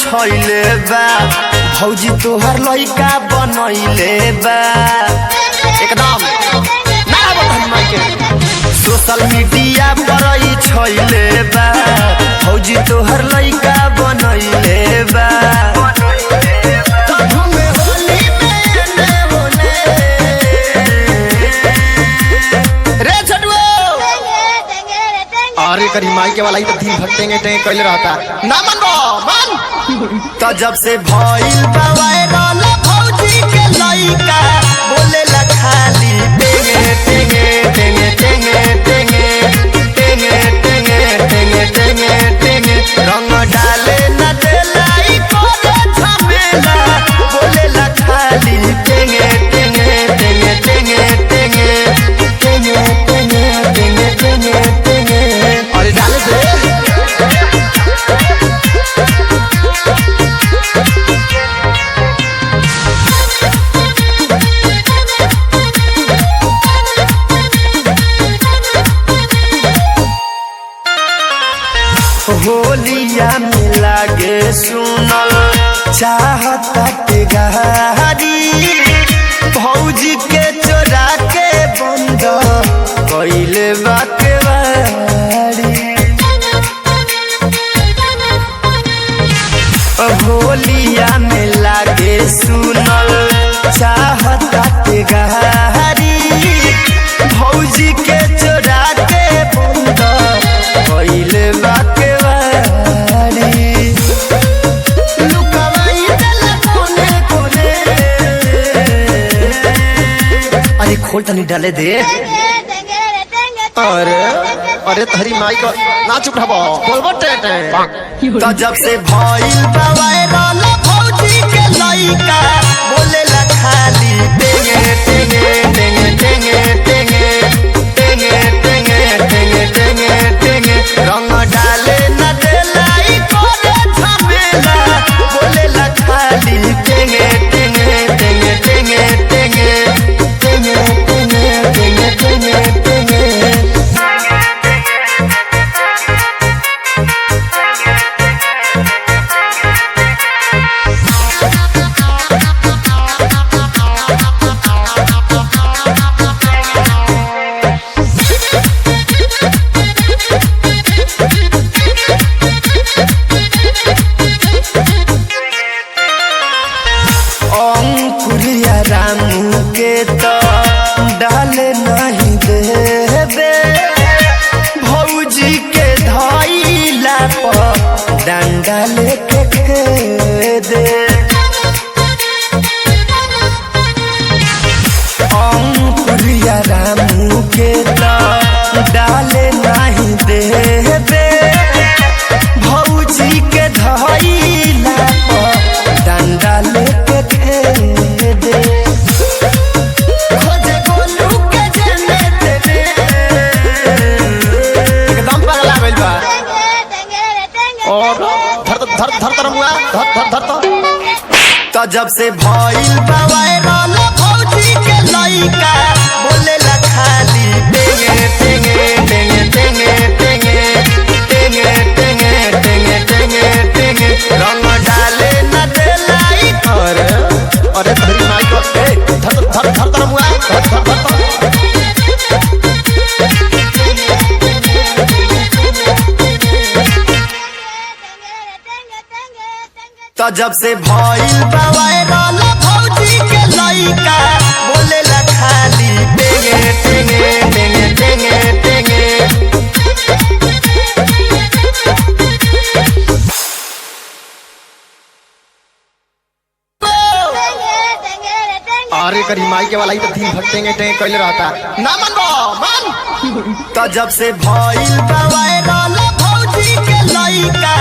छैले बा भौजी तोहर लइका बनैले बा एकदम ना बतन माई के सोशल मीडिया पर छैले बा भौजी तोहर लइका बनैले बा अरे करी माई के वाला ही तो दिन भर टेंगे टेंगे कैले रहता ना मन तो जब से भइल बा वायरल भौजी के लइका बोलेला खाली टेंगे टेंगे टेंगे टेंगे टेंगे टेंगे टेंगे टेंगे टेंगे टेंगे रंग डाले न देलाई करे झमेला बोलेला खाली टेंगे टेंगे टेंगे टेंगे टेंगे टेंगे टेंगे टेंगे टेंगे टेंगे अरे डाले दे होलिया में लागे सुनल चाहता के गहारी भौजी के चोरा के बंद कैले बाकेवारी होलिया में लागे सुनल चाहता के गहारी भौजी के चोरा के बंद कैले बाकेवारी लुकावाई देला कोने कोने अरे खोल तनी डाले दे अरे अरे तहरी माई को ना चुप रहो बोलबो टेटे तो जब से भइल बा वायरल भौजी के लइका बोलेला खाली टेंगे टेंगे टेंगे टेंगे टेंगे टेंगे टेंगे टेंगे टेंगे टेंगे रंग डाले न देलाई करे झमेला बोलेला खाली टेंगे टेंगे टेंगे टेंगे टेंगे टेंगे टेंगे टेंगे टेंगे टेंगे अंकुरिया रामू के तो डाले नहीं देबे भौजी के धइला पर डंडा लेके खेदे अंकुरिया रामू के तो डाले नहीं देबे भौजी के धइला पर डंडा लेके खेदे खोजे गोलू के जने तेरे एकदम पगला गइल बा और धर धर धर धर मुआ धर धर धर तो जब से भइल बा वायरल भौजी के लइका बोलेला खाली टेंगे टेंगे टेंगे टेंगे टेंगे टेंगे टेंगे टेंगे टेंगे टेंगे रंग डाले न देलाई अरे अरे तहरी माई को ए धर धर धर धर मुआ धर धर धर तो जब से भइल बा वायरल भौजी के लइका बोलेला खाली टेंगे टेंगे टेंगे टेंगे टेंगे अरे करी माई के वाला ही तो दिन भर टेंगे टेंगे कैले रहता ना मन तो जब से भइल बा वायरल भौजी के लइका